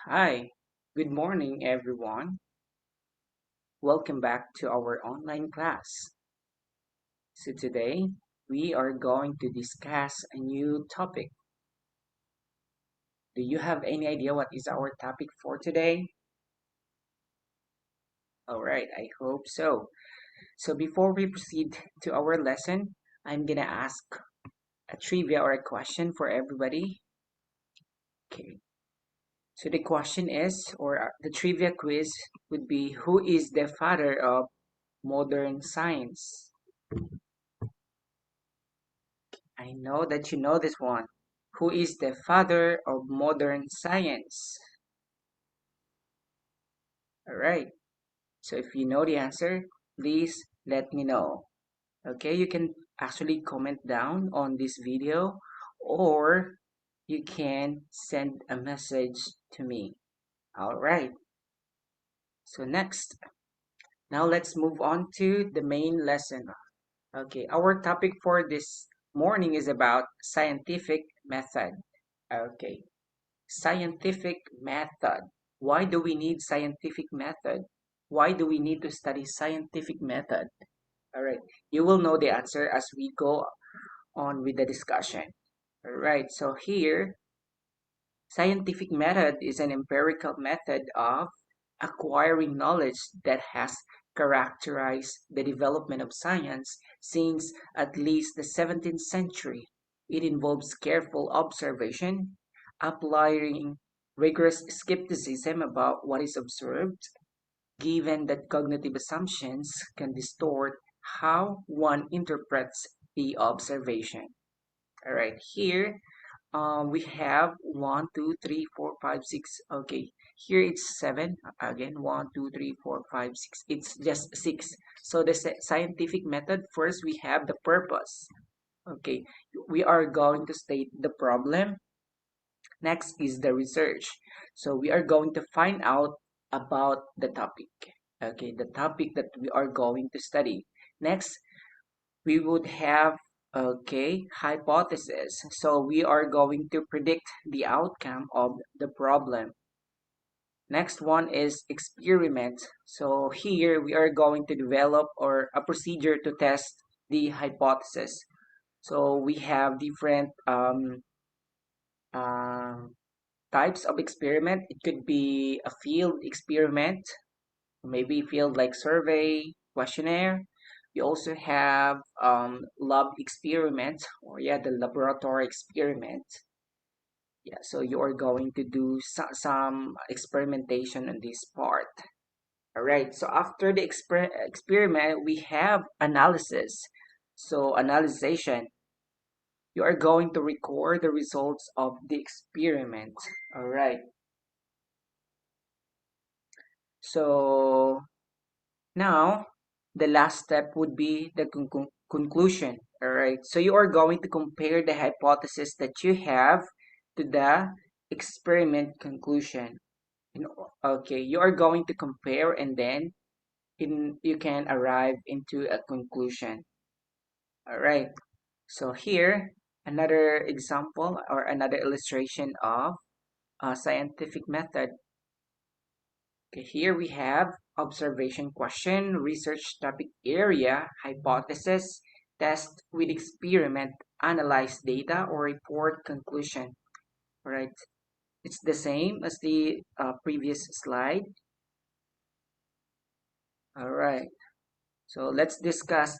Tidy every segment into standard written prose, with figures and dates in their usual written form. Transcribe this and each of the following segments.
Hi, good morning, everyone. Welcome back to our online class. So, today we are going to discuss a new topic. Do you have any idea what is our topic for today? All right, I hope so. So, before we proceed to our lesson, I'm gonna ask a trivia or a question for everybody. Okay, so the question is, the trivia quiz would be, who is the father of modern science? I know that you know this one. Who is the father of modern science? Alright, so if you know the answer, please let me know. Okay, you can actually comment down on this video or you can send a message to me. Alright, so next, now let's move on to the main lesson. Okay, our topic for this morning is about scientific method. Okay, scientific method. Why do we need scientific method? Why do we need to study scientific method? All right, you will know the answer as we go on with the discussion. All right, so here, scientific method is an empirical method of acquiring knowledge that has characterized the development of science since at least the 17th century. It involves careful observation, applying rigorous skepticism about what is observed, given that cognitive assumptions can distort how one interprets the observation. All right, here we have one, two, three, four, five, six. Okay, here it's seven. Again, one, two, three, four, five, six. It's just six. So the scientific method, first we have the purpose. Okay, we are going to state the problem. Next is the research. So we are going to find out about the topic. Okay, the topic that we are going to study. Next, we would have hypothesis. So we are going to predict the outcome of the problem. Next one is experiment. So here we are going to develop or a procedure to test the hypothesis. So we have different um, types of experiment. It could be a field experiment, maybe field like survey, questionnaire. We also have lab experiment, or yeah, the laboratory experiment. Yeah, so you are going to do some experimentation on this part. All right, so after the experiment, we have analysis. So analyzation, you are going to record the results of the experiment. All right, so now, the last step would be the conclusion. All right. So you are going to compare the hypothesis that you have to the experiment conclusion. Okay, you are going to compare and then you can arrive into a conclusion. All right. So here, another example or another illustration of a scientific method. Okay, here we have observation question, research topic area, hypothesis, test with experiment, analyze data, or report conclusion. All right, it's the same as the previous slide. All right, so let's discuss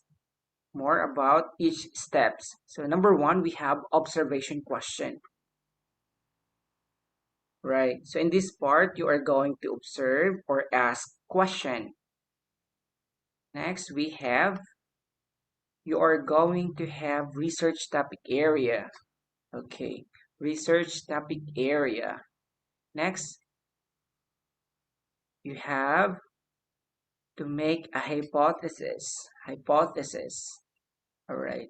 more about each steps. So number one, we have observation question. Right, so in this part, you are going to observe or ask question. Next, we have you are going to have research topic area. Okay, research topic area. Next, you have to make a hypothesis. Hypothesis. All right.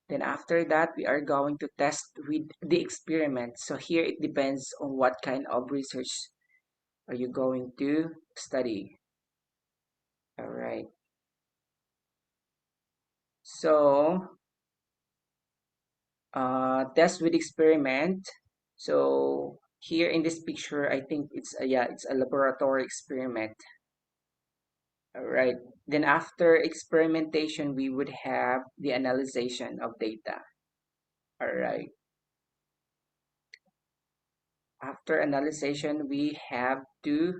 Then after that, we are going to test with the experiment. So here it depends on what kind of research are you going to study. All right. So test with experiment. So Here in this picture, I think it's a, yeah, it's a laboratory experiment. All right. Then after experimentation, we would have the analysis of data. All right. After analysis, we have to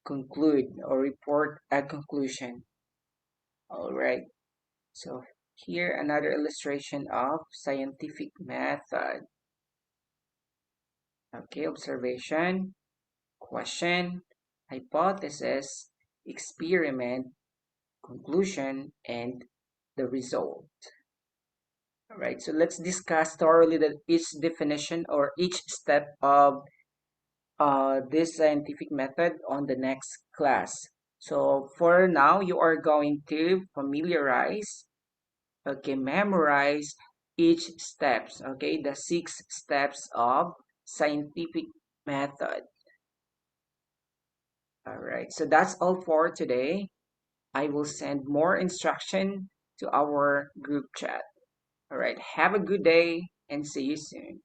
conclude or report a conclusion. All right. So here another illustration of scientific method. Okay, observation, question, hypothesis, experiment, conclusion, and the result. All right, so let's discuss thoroughly each definition or each step of this scientific method on the next class. So for now, you are going to familiarize, okay, memorize each steps, okay, the 6 steps of scientific method. All right, so that's all for today. I will send more instruction to our group chat. All right, have a good day and see you soon.